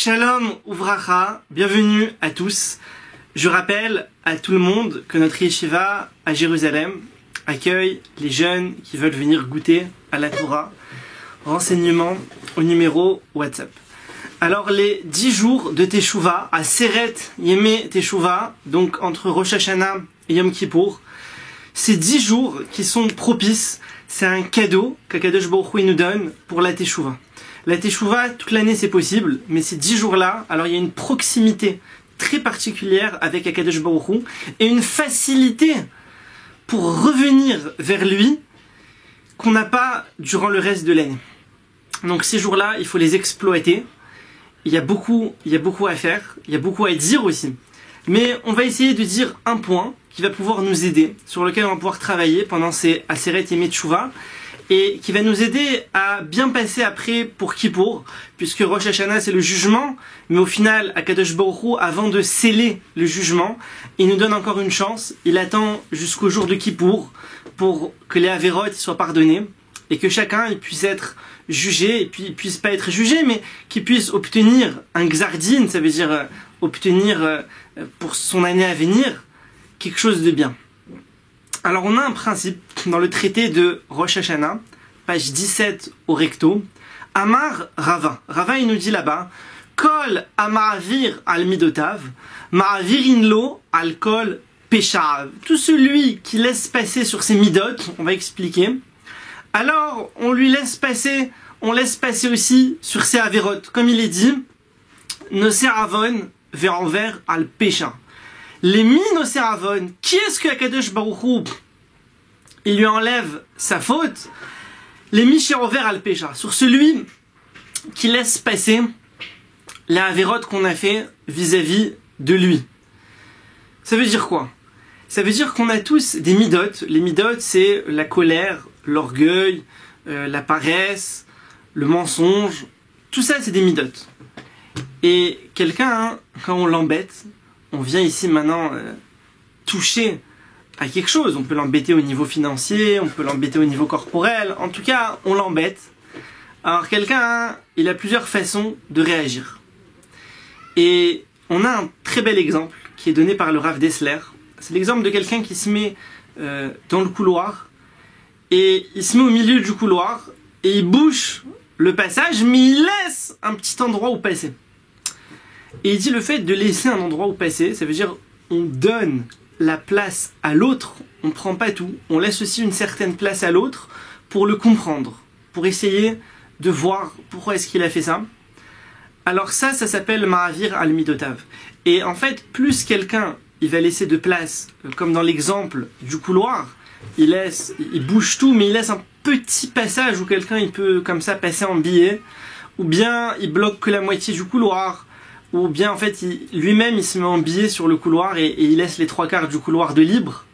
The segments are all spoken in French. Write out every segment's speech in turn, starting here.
Shalom Uvracha, bienvenue à tous. Je rappelle à tout le monde que notre yeshiva à Jérusalem accueille les jeunes qui veulent venir goûter à la Torah. Renseignements au numéro WhatsApp. Alors les 10 jours de Teshuvah à Seret Yemei Teshuvah, donc entre Rosh Hashanah et Yom Kippour, ces 10 jours qui sont propices, c'est un cadeau qu'Akadosh Baruch Hu nous donne pour la Teshuvah. La Teshuvah, toute l'année c'est possible, mais ces 10 jours-là, alors il y a une proximité très particulière avec Akadosh Baruch Hu et une facilité pour revenir vers lui qu'on n'a pas durant le reste de l'année. Donc ces jours-là, il faut les exploiter. Il y a beaucoup à faire, il y a beaucoup à dire aussi. Mais on va essayer de dire un point qui va pouvoir nous aider, sur lequel on va pouvoir travailler pendant ces Aseret Yemei Teshuvah, et qui va nous aider à bien passer après pour Kippour, puisque Rosh Hashanah c'est le jugement, mais au final, Akadosh Baruch Hu, avant de sceller le jugement, il nous donne encore une chance, il attend jusqu'au jour de Kippour pour que les Averot soient pardonnés, et que chacun il puisse être jugé, et puis il puisse pas être jugé, mais qu'il puisse obtenir un Gzardin, ça veut dire obtenir pour son année à venir, quelque chose de bien. Alors on a un principe dans le traité de Rosh Hashanah, page 17 au recto, Amar Rava. Rava il nous dit là-bas, Kol Amavir al Midotav, Ma'avirin lo al Kol Peshav. Tout celui qui laisse passer sur ses midot, on va expliquer, alors on laisse passer aussi sur ses averot. Comme il est dit, Noseravon ve'enver al Pesha. Les minoseravon, qui est-ce que Akadosh Baruch Hu, il lui enlève sa faute? Les mi-sherover al Pesha, sur celui qui laisse passer la averot qu'on a fait vis-à-vis de lui. Ça veut dire quoi? Ça veut dire qu'on a tous des midot. Les midot, c'est la colère, l'orgueil, la paresse, le mensonge. Tout ça, c'est des midot. Et quelqu'un, quand on l'embête, on vient ici maintenant toucher à quelque chose. On peut l'embêter au niveau financier, on peut l'embêter au niveau corporel. En tout cas, on l'embête. Alors quelqu'un, il a plusieurs façons de réagir. Et on a un très bel exemple qui est donné par le Rav Dessler. C'est l'exemple de quelqu'un qui se met dans le couloir et il se met au milieu du couloir et il bouche le passage, mais il laisse un petit endroit où passer. Et il dit le fait de laisser un endroit où passer, ça veut dire on donne la place à l'autre, on ne prend pas tout, on laisse aussi une certaine place à l'autre pour le comprendre, pour essayer de voir pourquoi est-ce qu'il a fait ça. Alors ça s'appelle Ma'avir al Midotav. Et en fait, plus quelqu'un il va laisser de place, comme dans l'exemple du couloir, il bouge tout, mais il laisse un petit passage où quelqu'un il peut comme ça passer en billet, ou bien il bloque que la moitié du couloir, ou bien en fait lui-même il se met en billet sur le couloir et il laisse les 3/4 du couloir de libre.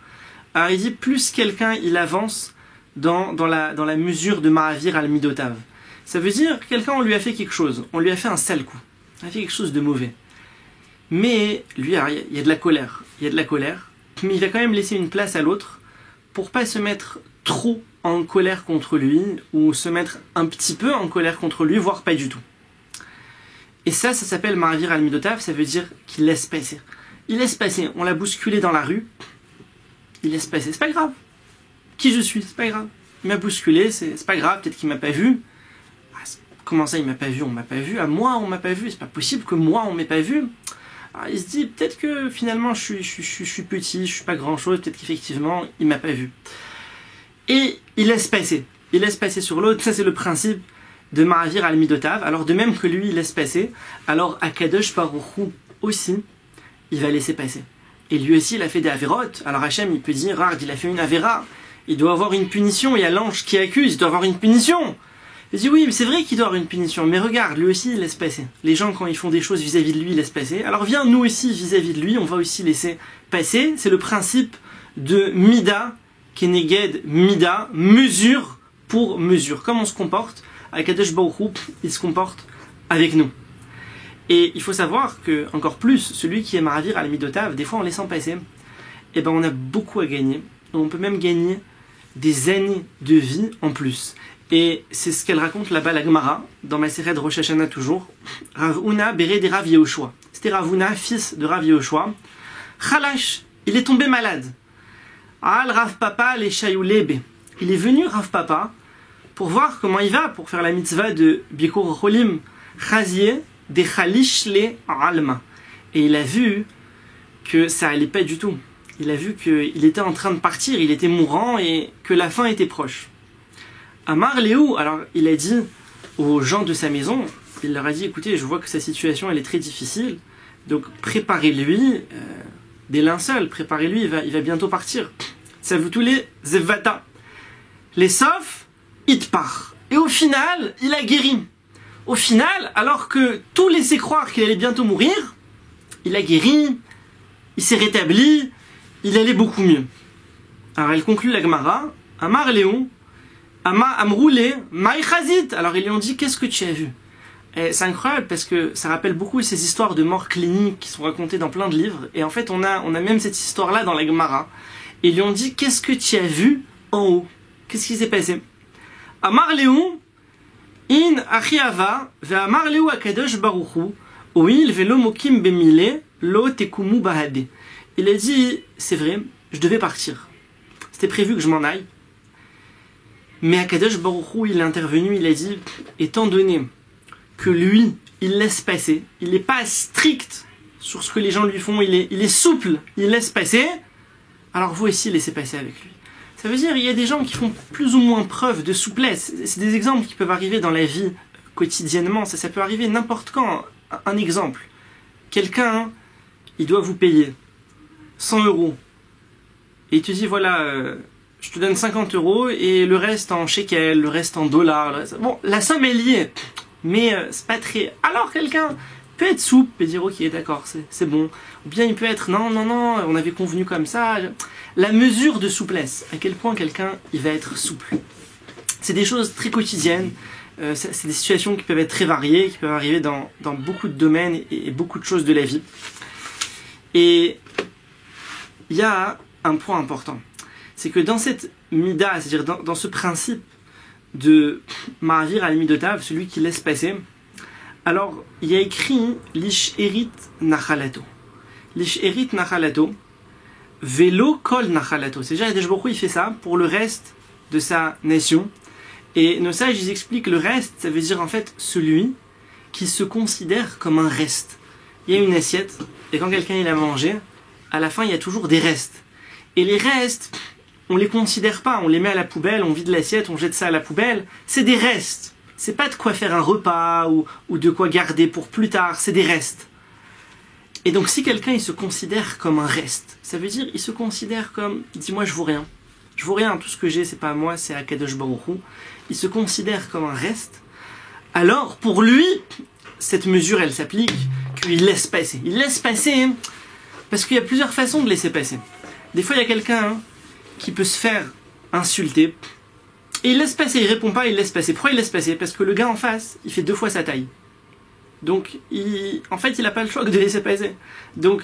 Alors il dit plus quelqu'un il avance dans la mesure de Ma'avir al Midotav. Ça veut dire quelqu'un on lui a fait quelque chose, on lui a fait un sale coup, on a fait quelque chose de mauvais. Mais lui, il y a de la colère, mais il va quand même laisser une place à l'autre pour pas se mettre trop en colère contre lui ou se mettre un petit peu en colère contre lui, voire pas du tout. Et ça s'appelle Ma'avir al Midotav, ça veut dire qu'il laisse passer. Il laisse passer, on l'a bousculé dans la rue, il laisse passer, c'est pas grave. Qui je suis, c'est pas grave. Il m'a bousculé, c'est pas grave, peut-être qu'il m'a pas vu. Comment ça il m'a pas vu, on m'a pas vu, à moi on m'a pas vu, c'est pas possible que moi on m'ait pas vu. Alors il se dit peut-être que finalement je suis petit, je suis pas grand chose, peut-être qu'effectivement il m'a pas vu. Et il laisse passer sur l'autre, ça c'est le principe de Ma'avir al Midotav. Alors de même que lui il laisse passer, alors Akadosh Baruch Hu aussi, il va laisser passer. Et lui aussi il a fait des averot, alors Hachem il peut dire, il a fait une avera, il doit avoir une punition, il y a l'ange qui accuse, il doit avoir une punition. Il dit oui, mais c'est vrai qu'il doit avoir une punition, mais regarde, lui aussi il laisse passer. Les gens quand ils font des choses vis-à-vis de lui, ils laissent passer. Alors viens, nous aussi vis-à-vis de lui, on va aussi laisser passer. C'est le principe de Mida, Keneged Mida, mesure pour mesure. Comme on se comporte, avec Akadosh Baruch Hu, il se comporte avec nous. Et il faut savoir que, encore plus, celui qui est Ma'avir al Midotav, des fois en laissant passer, eh ben on a beaucoup à gagner. On peut même gagner des années de vie en plus. Et c'est ce qu'elle raconte là-bas, la Gemara, dans Maseret Rosh Hashanah toujours. Rav Huna béré de Rav Yehoshua. C'était Rav Huna, fils de Rav Yehoshua. Chalash, il est tombé malade. Al Rav Papa les Shayoulebe. Il est venu Rav Papa pour voir comment il va, pour faire la mitzvah de Bikur Cholim, Chazieh de Chalish le Alma. Et il a vu que ça allait pas du tout. Il a vu qu'il était en train de partir, il était mourant et que la fin était proche. Amar Léou, alors il a dit aux gens de sa maison, il leur a dit, écoutez, je vois que sa situation elle est très difficile, donc préparez-lui des linceuls, préparez-lui, il va bientôt partir. Ça vous tous les zevata. Les sauf, il part. Et au final, il a guéri. Au final, alors que tout laissait croire qu'il allait bientôt mourir, il a guéri, il s'est rétabli, il allait beaucoup mieux. Alors elle conclut la Gemara, Amar Léou, Amroulé, Maïchazit. Alors ils lui ont dit, qu'est-ce que tu as vu? Et c'est incroyable parce que ça rappelle beaucoup ces histoires de morts cliniques qui sont racontées dans plein de livres. Et en fait, on a même cette histoire-là dans la Gemara. Et ils lui ont dit, qu'est-ce que tu as vu en haut? Qu'est-ce qui s'est passé? Amar Léou, In Achiava, ve Amar Léou Akadosh Baruchu, Oil velo mokim bemile, lo tekumu bahade. Il a dit, c'est vrai, je devais partir. C'était prévu que je m'en aille. Mais Akadosh Baruch Hu, il est intervenu, il a dit, étant donné que lui, il laisse passer, il n'est pas strict sur ce que les gens lui font, il est souple, il laisse passer, alors vous aussi laissez passer avec lui. Ça veut dire, il y a des gens qui font plus ou moins preuve de souplesse. C'est des exemples qui peuvent arriver dans la vie quotidiennement, ça peut arriver n'importe quand. Un exemple, quelqu'un, il doit vous payer 100 €. Et il te dit, voilà, je te donne 50 € et le reste en shekel, le reste en dollars. Bon, la somme est liée, mais c'est pas très... Alors quelqu'un peut être souple et dire, ok, d'accord, c'est bon. Ou bien il peut être, non, on avait convenu comme ça. La mesure de souplesse, à quel point quelqu'un, il va être souple. C'est des choses très quotidiennes. C'est des situations qui peuvent être très variées, qui peuvent arriver dans beaucoup de domaines et beaucoup de choses de la vie. Et il y a un point important, c'est que dans cette mida, c'est-à-dire dans ce principe de Ma'avir al Midotav, celui qui laisse passer, alors il y a écrit Lish Erit Nachalato. Lish Erit Nachalato, Velo Kol Nachalato. C'est-à-dire que Akadosh Baruch Hu, il fait ça pour le reste de sa nation. Et nos sages, ils expliquent le reste, ça veut dire en fait celui qui se considère comme un reste. Il y a une assiette, et quand quelqu'un il a mangé, à la fin il y a toujours des restes. Et les restes, on les considère pas, on les met à la poubelle, on vide l'assiette, on jette ça à la poubelle. C'est des restes. C'est pas de quoi faire un repas ou de quoi garder pour plus tard, c'est des restes. Et donc si quelqu'un il se considère comme un reste, ça veut dire il se considère comme, dis-moi je vaux rien. Je vaux rien, tout ce que j'ai c'est pas à moi, c'est à Akadosh Baruch Hu. Il se considère comme un reste. Alors pour lui, cette mesure elle s'applique, qu'il laisse passer. Il laisse passer parce qu'il y a plusieurs façons de laisser passer. Des fois il y a quelqu'un qui peut se faire insulter et il laisse passer, il répond pas, il laisse passer. Pourquoi il laisse passer? Parce que le gars en face, il fait 2 fois sa taille. Donc en fait il n'a pas le choix que de laisser passer. Donc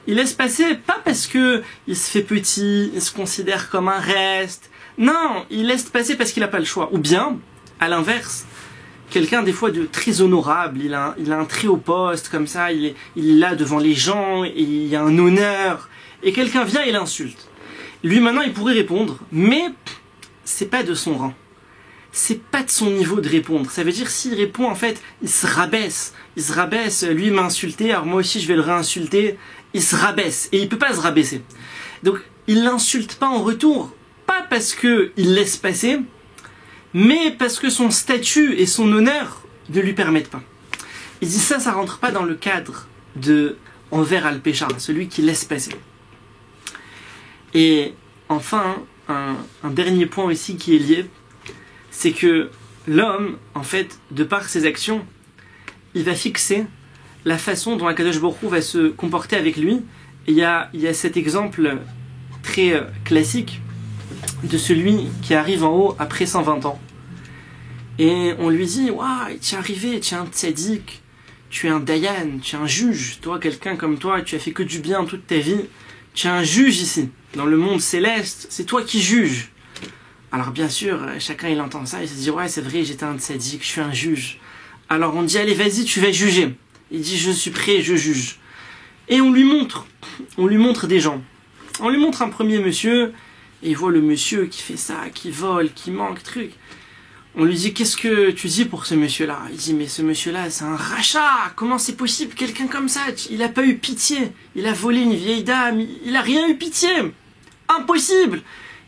il laisse passer pas parce que il se fait petit, il se considère comme un reste. Non, il laisse passer parce qu'il n'a pas le choix. Ou bien, à l'inverse, quelqu'un des fois de très honorable, il a un très haut poste comme ça, il est là devant les gens, et il y a un honneur, et quelqu'un vient et l'insulte. Lui maintenant il pourrait répondre, mais c'est pas de son rang. C'est pas de son niveau de répondre. Ça veut dire s'il répond en fait, il se rabaisse. Il se rabaisse, lui il m'a insulté, alors moi aussi je vais le réinsulter. Il se rabaisse, et il peut pas se rabaisser. Donc il l'insulte pas en retour, pas parce que il laisse passer, mais parce que son statut et son honneur ne lui permettent pas. Il dit ça rentre pas dans le cadre de envers al-Pécha, celui qui laisse passer. Et enfin, un dernier point aussi qui est lié, c'est que l'homme, en fait, de par ses actions, il va fixer la façon dont Akadosh Baruch Hu va se comporter avec lui. Et il y a cet exemple très classique de celui qui arrive en haut après 120 ans. Et on lui dit, waouh, tu es arrivé, tu es un tzaddik, tu es un dayan, tu es un juge. Toi, quelqu'un comme toi, tu as fait que du bien toute ta vie. Tu es un juge ici, dans le monde céleste, c'est toi qui juges. Alors bien sûr, chacun il entend ça, il se dit ouais c'est vrai, j'étais un tzaddik, je suis un juge. Alors on dit allez vas-y tu vas juger. Il dit je suis prêt, je juge. Et on lui montre des gens. On lui montre un premier monsieur, et il voit le monsieur qui fait ça, qui vole, qui manque, truc. On lui dit qu'est-ce que tu dis pour ce monsieur-là? Il dit mais ce monsieur-là c'est un rachat, comment c'est possible quelqu'un comme ça? Il a pas eu pitié, il a volé une vieille dame, il a rien eu pitié, impossible.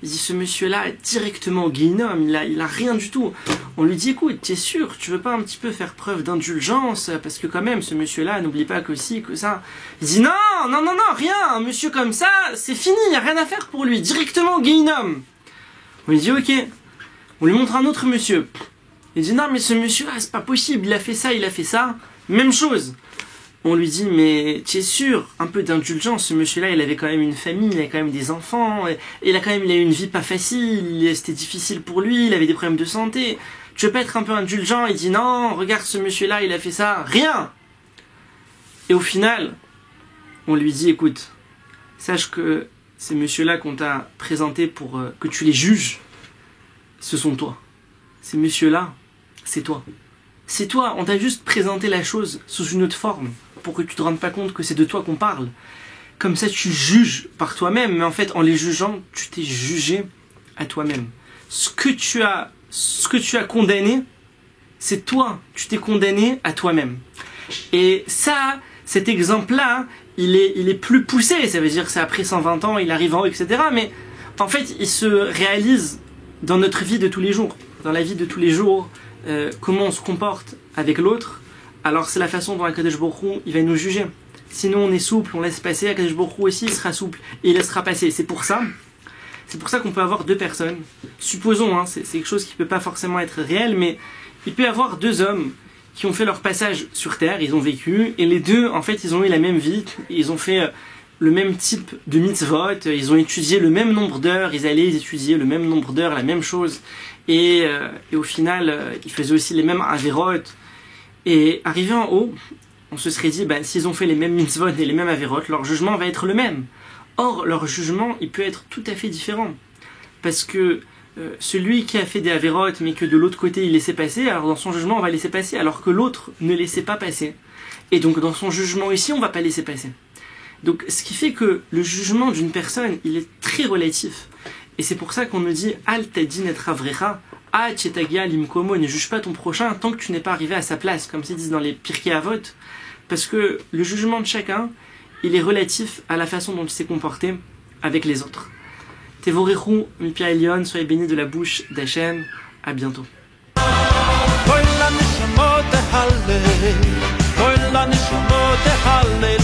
Il dit ce monsieur-là est directement au guéhinnom, il a rien du tout. On lui dit écoute, t'es sûr, tu veux pas un petit peu faire preuve d'indulgence, parce que quand même ce monsieur-là, n'oublie pas que si, que ça. Il dit non, rien, un monsieur comme ça, c'est fini, y a rien à faire pour lui, directement au guéhinnom. On lui dit ok. On lui montre un autre monsieur. Il dit non mais ce monsieur-là c'est pas possible, il a fait ça, même chose. On lui dit mais tu es sûr, un peu d'indulgence, ce monsieur-là il avait quand même une famille, il avait quand même des enfants, il a eu une vie pas facile, c'était difficile pour lui, il avait des problèmes de santé. Tu veux pas être un peu indulgent? Il dit non, regarde ce monsieur-là il a fait ça, rien. Et au final, on lui dit écoute, sache que ces messieurs-là qu'on t'a présentés pour que tu les juges, ce sont toi. Ces messieurs-là, c'est toi. C'est toi, on t'a juste présenté la chose sous une autre forme pour que tu te rendes pas compte que c'est de toi qu'on parle. Comme ça, tu juges par toi-même, mais en fait, en les jugeant, tu t'es jugé à toi-même. Ce que tu as condamné, c'est toi. Tu t'es condamné à toi-même. Et ça, cet exemple-là, il est plus poussé. Ça veut dire que c'est après 120 ans, il arrive en haut, etc. Mais en fait, il se réalise dans notre vie de tous les jours, dans la vie de tous les jours, comment on se comporte avec l'autre. Alors c'est la façon dont Akadosh Baruch Hu, il va nous juger. Sinon on est souple, on laisse passer, Akadosh Baruch Hu aussi il sera souple et il laissera passer. C'est pour ça qu'on peut avoir deux personnes. Supposons, hein, c'est quelque chose qui peut pas forcément être réel, mais il peut y avoir deux hommes qui ont fait leur passage sur Terre, ils ont vécu, et les deux, en fait, ils ont eu la même vie, ils ont fait le même type de mitzvot, ils ont étudié le même nombre d'heures, ils allaient étudier le même nombre d'heures, la même chose, et au final, ils faisaient aussi les mêmes averot, et arrivé en haut, on se serait dit, s'ils ont fait les mêmes mitzvot et les mêmes averot, leur jugement va être le même. Or, leur jugement, il peut être tout à fait différent, parce que celui qui a fait des averot, mais que de l'autre côté, il laissait passer, alors dans son jugement, on va laisser passer, alors que l'autre ne laissait pas passer. Et donc, dans son jugement ici, on va pas laisser passer. Donc, ce qui fait que le jugement d'une personne, il est très relatif. Et c'est pour ça qu'on nous dit « Al tadin et avrecha, a tchetagia limkomo » ne juge pas ton prochain tant que tu n'es pas arrivé à sa place, comme c'est dit dans les Pirkei Avot, parce que le jugement de chacun, il est relatif à la façon dont il s'est comporté avec les autres. Tevorechu, Mipi Elion, soyez bénis de la bouche d'Hachem. À bientôt. כל הנשמות תהלל, כל הנשמות תהלל,